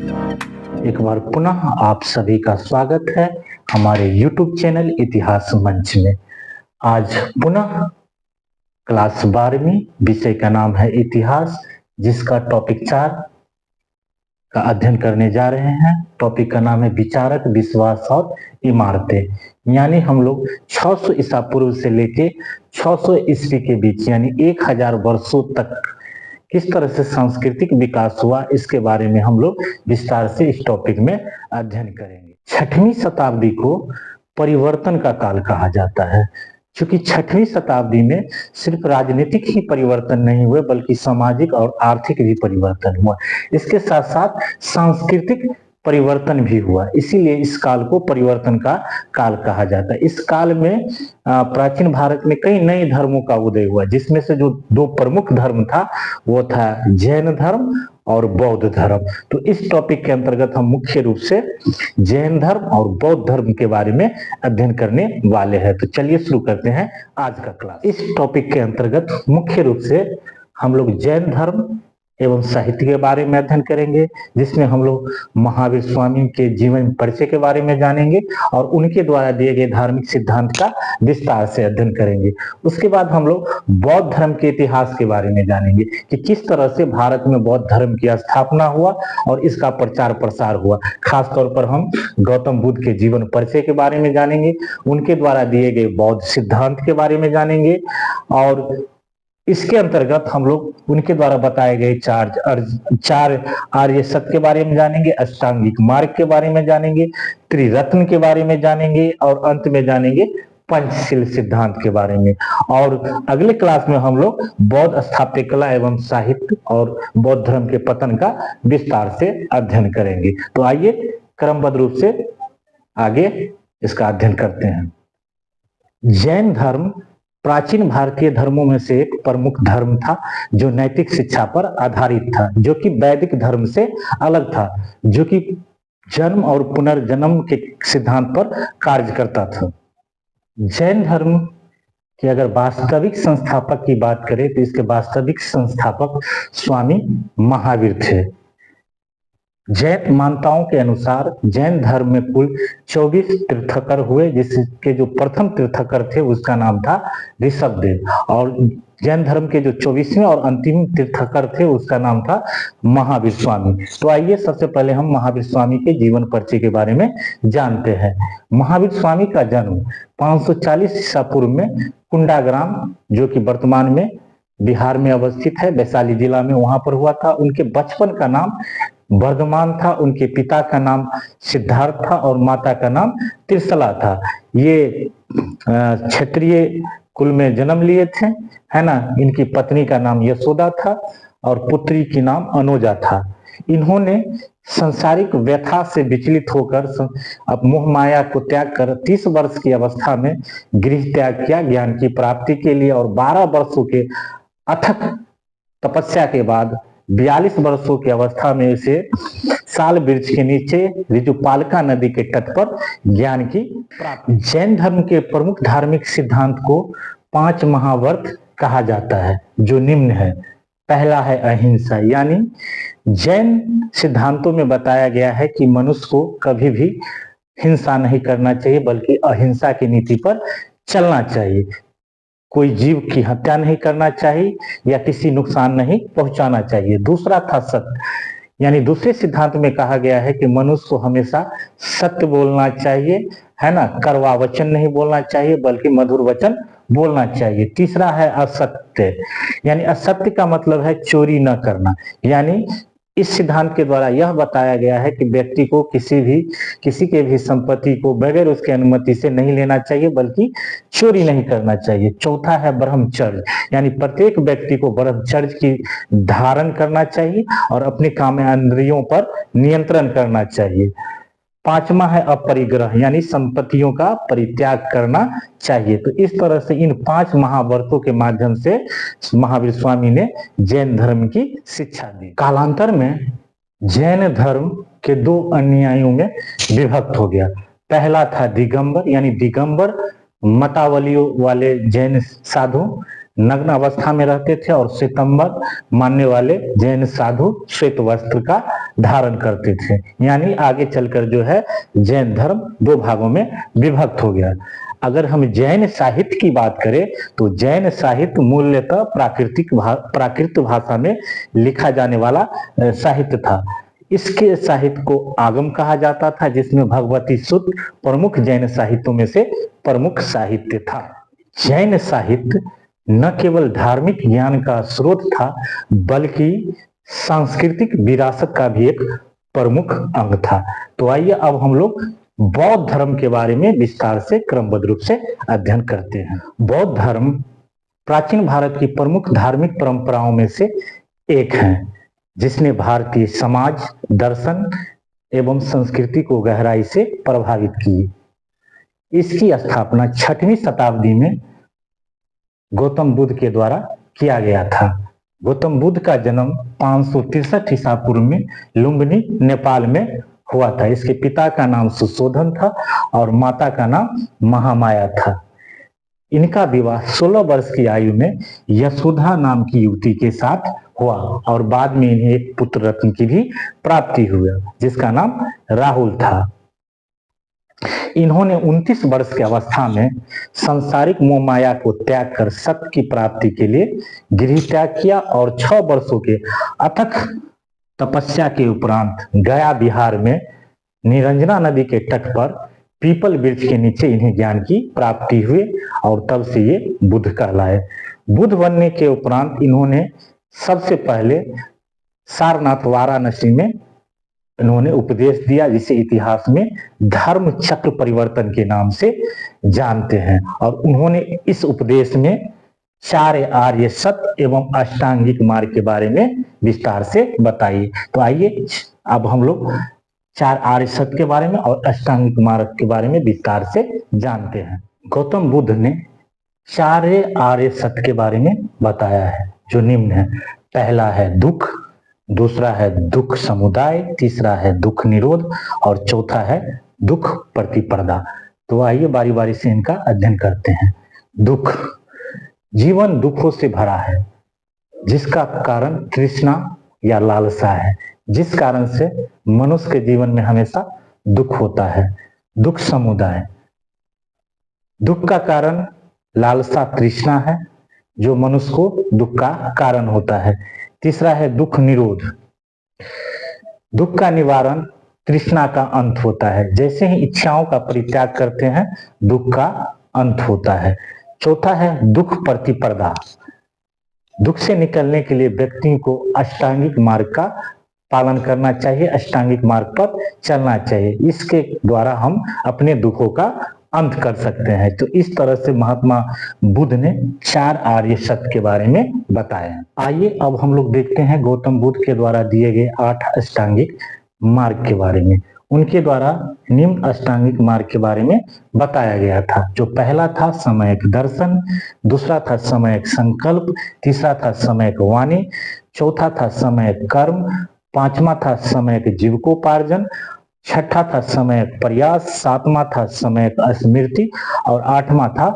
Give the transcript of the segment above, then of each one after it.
एक बार पुनः आप सभी का स्वागत है हमारे YouTube चैनल इतिहास मंच में। आज पुनः क्लास 12वीं विषय का नाम है इतिहास, जिसका टॉपिक 4 का अध्ययन करने जा रहे हैं। टॉपिक का नाम है विचारक, विश्वास और इमारतें। यानी हम लोग 600 ईसा पूर्व से लेके 600 ईस्वी के बीच यानी 1000 वर्षों तक किस तरह से सांस्कृतिक विकास हुआ, इसके बारे में हम लोग विस्तार से इस टॉपिक में अध्ययन करेंगे। 6वीं शताब्दी को परिवर्तन का काल कहा जाता है, क्योंकि 6वीं शताब्दी में सिर्फ राजनीतिक ही परिवर्तन नहीं हुए बल्कि सामाजिक और आर्थिक भी परिवर्तन हुआ। इसके साथ साथ सांस्कृतिक परिवर्तन भी हुआ, इसीलिए इस काल को परिवर्तन का काल कहा जाता है। इस काल में प्राचीन भारत में कई नए धर्मों का उदय हुआ, जिसमें से जो 2 प्रमुख धर्म था वो था जैन धर्म और बौद्ध धर्म। तो इस टॉपिक के अंतर्गत हम मुख्य रूप से जैन धर्म और बौद्ध धर्म के बारे में अध्ययन करने वाले हैं। तो चलिए शुरू करते हैं आज का क्लास। इस टॉपिक के अंतर्गत मुख्य रूप से हम लोग जैन धर्म एवं साहित्य के बारे में अध्ययन करेंगे, जिसमें हम लोग महावीर स्वामी के जीवन परिचय के बारे में जानेंगे और उनके द्वारा दिए गए धार्मिक सिद्धांत का विस्तार से अध्ययन करेंगे। उसके बाद हम लोग बौद्ध धर्म के इतिहास के बारे में जानेंगे कि किस तरह से भारत में बौद्ध धर्म की स्थापना हुआ और इसका प्रचार प्रसार हुआ। खास तौर पर हम गौतम बुद्ध के जीवन परिचय के बारे में जानेंगे, उनके द्वारा दिए गए बौद्ध सिद्धांत के बारे में जानेंगे और इसके अंतर्गत हम लोग उनके द्वारा बताए गए 4 आर्य सत्य के बारे में जानेंगे, अष्टांगिक मार्ग के बारे में जानेंगे, त्रिरत्न के बारे में जानेंगे और अंत में जानेंगे पंचशील सिद्धांत के बारे में। और अगले क्लास में हम लोग बौद्ध स्थापत्य कला एवं साहित्य और बौद्ध धर्म के पतन का विस्तार से अध्ययन करेंगे। तो आइए क्रमबद्ध रूप से आगे इसका अध्ययन करते हैं। जैन धर्म प्राचीन भारतीय धर्मों में से एक प्रमुख धर्म था, जो नैतिक शिक्षा पर आधारित था, जो कि वैदिक धर्म से अलग था, जो कि जन्म और पुनर्जन्म के सिद्धांत पर कार्य करता था। जैन धर्म के अगर वास्तविक संस्थापक की बात करें तो इसके वास्तविक संस्थापक स्वामी महावीर थे। जैन मान्यताओं के अनुसार जैन धर्म में कुल 24 तीर्थंकर हुए, जिसके जो प्रथम तीर्थंकर थे उसका नाम था ऋषभदेव, और जैन धर्म के जो 24वें और अंतिम तीर्थंकर थे उसका नाम था महावीर स्वामी। तो आइए सबसे पहले हम महावीर स्वामी के जीवन परिचय के बारे में जानते हैं। महावीर स्वामी का जन्म 540 ईसा पूर्व में कुंडाग्राम, जो कि वर्तमान में बिहार में अवस्थित है, वैशाली जिला में, वहां पर हुआ था। उनके बचपन का नाम वर्धमान था, उनके पिता का नाम सिद्धार्थ था और माता का नाम त्रिशला था। ये क्षत्रिय कुल में जन्म लिए थे, है ना। इनकी पत्नी का नाम यशोदा था और पुत्री की नाम अनुजा था। इन्होंने संसारिक व्यथा से विचलित होकर अब मोह माया को त्याग कर 30 वर्ष की अवस्था में गृह त्याग किया ज्ञान की प्राप्ति के लिए, और 12 वर्षों के अथक तपस्या के बाद 42 वर्षों की अवस्था में इसे साल वृक्ष के नीचे ऋजुपालिका नदी के तट पर ज्ञान की प्राप्ति। जैन धर्म के प्रमुख धार्मिक सिद्धांत को 5 महाव्रत कहा जाता है, जो निम्न है। पहला है अहिंसा, यानी जैन सिद्धांतों में बताया गया है कि मनुष्य को कभी भी हिंसा नहीं करना चाहिए बल्कि अहिंसा की नीति पर चलना चाहिए। कोई जीव की हत्या नहीं करना चाहिए या किसी नुकसान नहीं पहुंचाना चाहिए। दूसरा था सत्य, यानी दूसरे सिद्धांत में कहा गया है कि मनुष्य को हमेशा सत्य बोलना चाहिए, है ना। कड़वा वचन नहीं बोलना चाहिए बल्कि मधुर वचन बोलना चाहिए। तीसरा है असत्य, यानी असत्य का मतलब है चोरी न करना। यानी इस सिद्धांत के द्वारा यह बताया गया है कि व्यक्ति को किसी के भी संपत्ति को बगैर उसकी अनुमति से नहीं लेना चाहिए बल्कि चोरी नहीं करना चाहिए। चौथा है ब्रह्मचर्य, यानी प्रत्येक व्यक्ति को ब्रह्मचर्य की धारण करना चाहिए और अपने कामेंद्रियों पर नियंत्रण करना चाहिए। 5वां है अपरिग्रह, यानी संपत्तियों का परित्याग करना चाहिए। तो इस तरह से इन 5 महाव्रतों के माध्यम से महावीर स्वामी ने जैन धर्म की शिक्षा दी। कालांतर में जैन धर्म के 2 अनुयायियों में विभक्त हो गया। पहला था दिगंबर, यानी दिगंबर मतावलियों वाले जैन साधु, नग्न अवस्था में रहते थे और श्वेतंबर मानने वाले जैन साधु श्वेत वस्त्र का धारण करते थे। यानी आगे चलकर जो है जैन धर्म दो भागों में विभक्त हो गया। अगर हम जैन साहित्य की बात करें तो जैन साहित्य मूलतः प्राकृत भाषा में लिखा जाने वाला साहित्य था। इसके साहित्य को आगम कहा जाता था, जिसमें भगवती सूत्र प्रमुख जैन साहित्यों में से प्रमुख साहित्य था। जैन साहित्य न केवल धार्मिक ज्ञान का स्रोत था बल्कि सांस्कृतिक विरासत का भी एक प्रमुख अंग था। तो आइए अब हम लोग बौद्ध धर्म के बारे में विस्तार से क्रमबद्ध रूप से अध्ययन करते हैं। बौद्ध धर्म प्राचीन भारत की प्रमुख धार्मिक परंपराओं में से एक है, जिसने भारतीय समाज, दर्शन एवं संस्कृति को गहराई से प्रभावित की। इसकी स्थापना 6वीं शताब्दी में गौतम बुद्ध के द्वारा किया गया था। गौतम बुद्ध का जन्म 563 ईसा पूर्व में लुम्बिनी, नेपाल में हुआ था। इसके पिता का नाम सुशोधन था और माता का नाम महामाया था। इनका विवाह 16 वर्ष की आयु में यशोदा नाम की युवती के साथ हुआ और बाद में इन्हें एक पुत्र रत्न की भी प्राप्ति हुई, जिसका नाम राहुल था। इन्होंने 29 वर्ष की अवस्था में सांसारिक मोह माया को त्याग कर सत्य की प्राप्ति के लिए गृह त्याग किया और 6 वर्षों के अथक तपस्या के उपरांत गया बिहार में निरंजना नदी के तट पर पीपल वृक्ष के नीचे इन्हें ज्ञान की प्राप्ति हुई और तब से ये बुद्ध कहलाए। बुद्ध बनने के उपरांत इन्होंने सबसे पहले सारनाथ वाराणसी में इन्होंने उपदेश दिया, जिसे इतिहास में धर्म चक्र परिवर्तन के नाम से जानते हैं। और उन्होंने इस उपदेश में 4 आर्य सत्य एवं अष्टांगिक मार्ग के बारे में विस्तार से बताइए। तो आइए अब हम लोग 4 आर्य सत्य के बारे में और अष्टांगिक मार्ग के बारे में विस्तार से जानते हैं। गौतम बुद्ध ने 4 आर्य सत्य के बारे में बताया है, जो निम्न है। पहला है दुख, दूसरा है दुख समुदाय, तीसरा है दुख निरोध और चौथा है दुख प्रतिपदा। तो आइए बारी बारी से इनका अध्ययन करते हैं। दुख, जीवन दुखों से भरा है, जिसका कारण तृष्णा या लालसा है, जिस कारण से मनुष्य के जीवन में हमेशा दुख होता है। दुख समुदाय, दुख का कारण लालसा तृष्णा है, जो मनुष्य को दुख का कारण होता है। तीसरा है दुख निरोध, दुख का निवारण तृष्णा का अंत होता है। जैसे ही इच्छाओं का परित्याग करते हैं दुख का अंत होता है। चौथा है दुख प्रतिपदा, दुख से निकलने के लिए व्यक्ति को अष्टांगिक मार्ग का पालन करना चाहिए, अष्टांगिक मार्ग पर चलना चाहिए। इसके द्वारा हम अपने दुखों का अंत कर सकते हैं। तो इस तरह से महात्मा बुद्ध ने 4 आर्य सत्य के बारे में बताया। आइए अब हम लोग देखते हैं गौतम बुद्ध के द्वारा दिए गए 8 अष्टांगिक मार्ग के बारे में। उनके द्वारा निम्न अष्टांगिक मार्ग के बारे में बताया गया था। जो पहला था समयक दर्शन, दूसरा था समयक संकल्प, तीसरा था समयक वाणी, चौथा था समयक कर्म, पांचवा था समयक जीविकोपार्जन, छठा था समयक प्रयास, सातवां था समयक स्मृति और 8वां था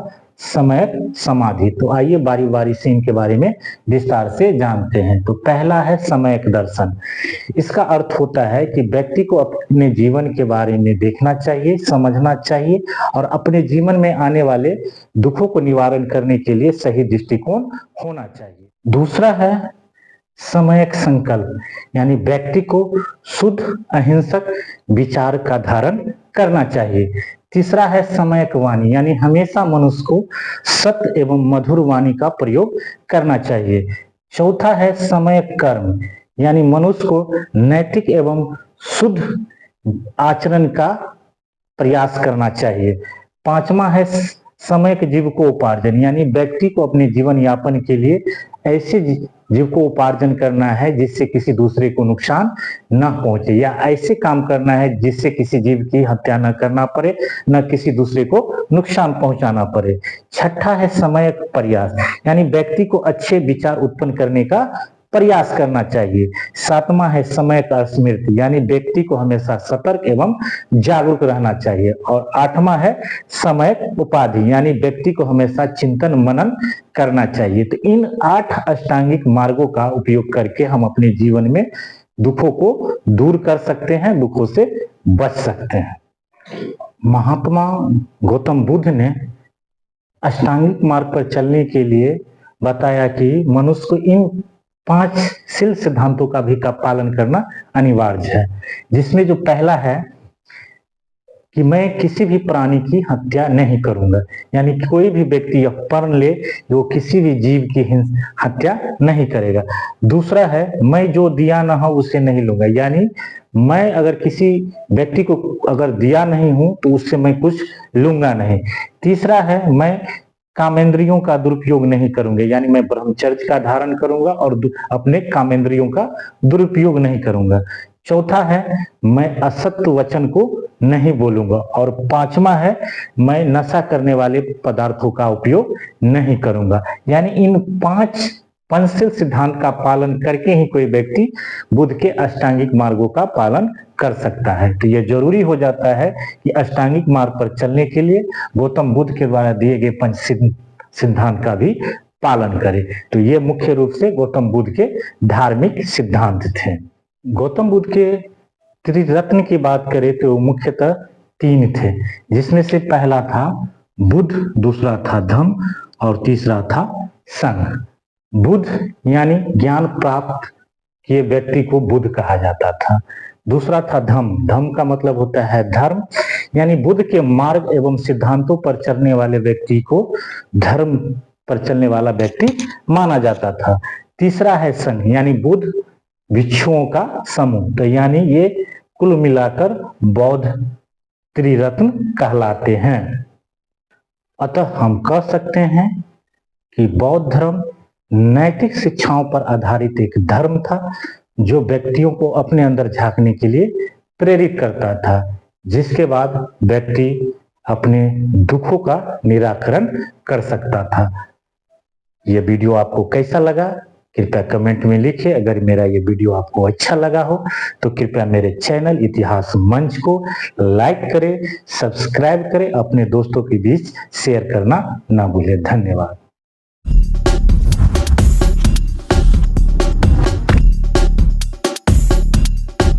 समयक समाधि। तो आइए बारी बारी से इनके बारे में विस्तार से जानते हैं। तो पहला है समयक दर्शन। इसका अर्थ होता है कि व्यक्ति को अपने जीवन के बारे में देखना चाहिए, समझना चाहिए और अपने जीवन में आने वाले दुखों को निवारण करने के लिए सही दृष्टिकोण होना चाहिए। दूसरा है समयक संकल्प, यानी व्यक्ति को शुद्ध अहिंसक विचार का धारण करना चाहिए। तीसरा है समयक वाणी, यानी हमेशा मनुष्य को सत्य एवं मधुर वाणी का प्रयोग करना चाहिए। चौथा है समयक कर्म, यानी मनुष्य को नैतिक एवं शुद्ध आचरण का प्रयास करना चाहिए। पांचवा है समयक जीविकोपार्जन, यानी व्यक्ति को अपने जीवन यापन के लिए ऐसे जीविकोपार्जन करना है जिससे किसी दूसरे को नुकसान न पहुंचे, या ऐसे काम करना है जिससे किसी जीव की हत्या न करना पड़े, न किसी दूसरे को नुकसान पहुंचाना पड़े। छठा है समयक प्रयास, यानी व्यक्ति को अच्छे विचार उत्पन्न करने का प्रयास करना चाहिए। सातवां है समय का स्मृति, यानी व्यक्ति को हमेशा सतर्क एवं जागरूक रहना चाहिए। और आठवां है समय उपाधि, यानी व्यक्ति को हमेशा चिंतन मनन करना चाहिए। तो इन 8 अष्टांगिक मार्गों का उपयोग करके हम अपने जीवन में दुखों को दूर कर सकते हैं, दुखों से बच सकते हैं। महात्मा गौतम बुद्ध ने अष्टांगिक मार्ग पर चलने के लिए बताया कि मनुष्य को इन 5 शील सिद्धांतों का भी पालन करना अनिवार्य है, जिसमें जो पहला है कि मैं किसी भी प्राणी की हत्या नहीं करूंगा, यानी कोई भी व्यक्ति यह प्रण ले वो किसी भी जीव की हत्या नहीं करेगा। दूसरा है मैं जो दिया ना हो उसे नहीं लूंगा, यानी मैं अगर किसी व्यक्ति को अगर दिया नहीं हूं तो उससे मैं कुछ लूंगा नहीं। तीसरा है मैं कामेंद्रियों का दुरुपयोग नहीं करूंगा, यानी मैं ब्रह्मचर्य का धारण करूंगा और अपने कामेंद्रियों का दुरुपयोग नहीं करूंगा। चौथा है मैं असत्य वचन को नहीं बोलूंगा। और पांचवा है मैं नशा करने वाले पदार्थों का उपयोग नहीं करूंगा। यानी इन 5 पंचशील सिद्धांत का पालन करके ही कोई व्यक्ति बुद्ध के अष्टांगिक मार्गों का पालन कर सकता है। तो यह जरूरी हो जाता है कि अष्टांगिक मार्ग पर चलने के लिए गौतम बुद्ध के द्वारा दिए गए पंच सिद्धांत का भी पालन करें। तो ये मुख्य रूप से गौतम बुद्ध के धार्मिक सिद्धांत थे। गौतम बुद्ध के त्रिरत्न की बात करें तो मुख्यतः 3 थे, जिसमें से पहला था बुद्ध, दूसरा था धम्म और तीसरा था संघ। बुद्ध यानी ज्ञान प्राप्त किए व्यक्ति को बुद्ध कहा जाता था। दूसरा था धम्म, धम्म का मतलब होता है धर्म, यानी बुद्ध के मार्ग एवं सिद्धांतों पर चलने वाले व्यक्ति को धर्म पर चलने वाला व्यक्ति माना जाता था। तीसरा है संघ, यानी बुद्ध भिक्षुओं का समूह। तो यानी ये कुल मिलाकर बौद्ध त्रिरत्न कहलाते हैं। अतः हम कह सकते हैं कि बौद्ध धर्म नैतिक शिक्षाओं पर आधारित एक धर्म था, जो व्यक्तियों को अपने अंदर झांकने के लिए प्रेरित करता था, जिसके बाद व्यक्ति अपने दुखों का निराकरण कर सकता था। यह वीडियो आपको कैसा लगा कृपया कमेंट में लिखिए। अगर मेरा ये वीडियो आपको अच्छा लगा हो तो कृपया मेरे चैनल इतिहास मंच को लाइक करें, सब्सक्राइब करें, अपने दोस्तों के बीच शेयर करना ना भूलें। धन्यवाद।